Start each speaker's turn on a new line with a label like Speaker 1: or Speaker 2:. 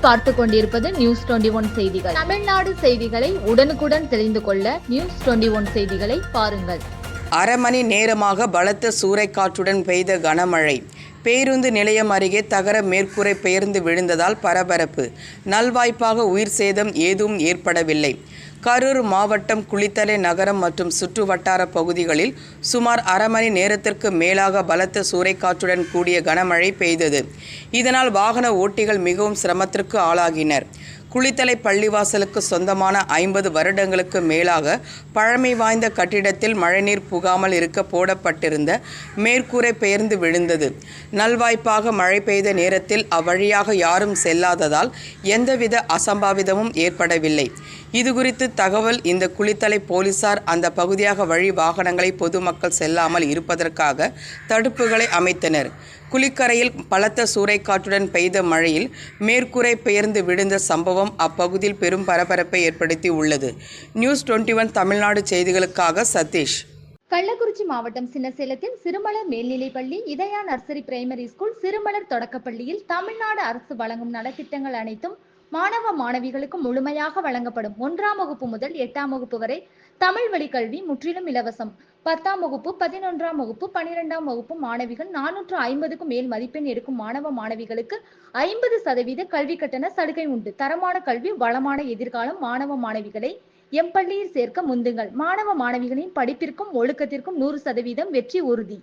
Speaker 1: நீங்கள் பார்த்து கொண்டிருப்பது நியூஸ் 21 செய்திகள். தமிழ்நாடு செய்திகளை உடனுக்குடன் தெரிந்து கொள்ள நியூஸ் 21 செய்திகளை பாருங்கள்.
Speaker 2: அரை மணி நேரமாக பலத்த சூறைக்காற்றுடன் பெய்த கனமழை. பேருந்து நிலையம் அருகே தகர மேற்கூரை பெயர்ந்து விழுந்ததால் பரபரப்பு. நல்வாய்ப்பாக உயிர் சேதம் ஏதும் ஏற்படவில்லை. கரூர் மாவட்டம் குளித்தலை நகரம் மற்றும் சுற்று வட்டார பகுதிகளில் சுமார் அரை மணி நேரத்திற்கு மேலாக பலத்த சூறைக்காற்றுடன் கூடிய கனமழை பெய்தது. இதனால் வாகன ஓட்டிகள் மிகவும் சிரமத்திற்கு ஆளாகினர். குளித்தலை பள்ளிவாசலுக்கு சொந்தமான 50 வருடங்களுக்கு மேலாக பழமை வாய்ந்த கட்டிடத்தில் மழைநீர் புகாமல் இருக்க போடப்பட்டிருந்த மேற்கூரை பெயர்ந்து விழுந்தது. நல்வாய்ப்பாக மழை பெய்த நேரத்தில் அவ்வழியாக யாரும் செல்லாததால் எந்தவித அசம்பாவிதமும் ஏற்படவில்லை. இதுகுறித்து தகவல் இந்த குளித்தலை போலீசார் அந்த பகுதியாக வழி வாகனங்களை பொதுமக்கள் செல்லாமல் இருப்பதற்காக தடுப்புகளை அமைத்தனர். குளிக்கரையில் பலத்த சூறைக்காற்றுடன் பெய்த மழையில் மேற்கூரை பெயர்ந்து விழுந்த சம்பவம் அப்பகுதியில் பெரும் பரபரப்பை ஏற்படுத்தி உள்ளது. நியூஸ் 21 தமிழ்நாடு செய்திகளுக்காக சதீஷ்.
Speaker 1: கள்ளக்குறிச்சி மாவட்டம் சின்னசேலத்தில் சிறுமலர் மேல்நிலைப்பள்ளி, இதயா நர்சரி பிரைமரி ஸ்கூல், சிறுமலர் தொடக்கப்பள்ளியில் தமிழ்நாடு அரசு வழங்கும் நலத்திட்டங்கள் அனைத்தும் மாணவ மாணவிகளுக்கு முழுமையாக வழங்கப்படும். 1ஆம் வகுப்பு முதல் 8ஆம் வகுப்பு வரை தமிழ் வழி கல்வி முற்றிலும் இலவசம். 10ஆம் வகுப்பு, 11ஆம் வகுப்பு, 12ஆம் வகுப்பு மாணவிகள் 450க்கும் மேல் மதிப்பெண் எடுக்கும் மாணவ மாணவிகளுக்கு 50% கல்வி கட்டண சலுகை உண்டு. தரமான கல்வி, வளமான எதிர்காலம். மாணவ மாணவிகளை எம் பள்ளியில் சேர்க்க முந்துங்கள். மாணவ மாணவிகளின் படிப்பிற்கும் ஒழுக்கத்திற்கும் 100% வெற்றி உறுதி.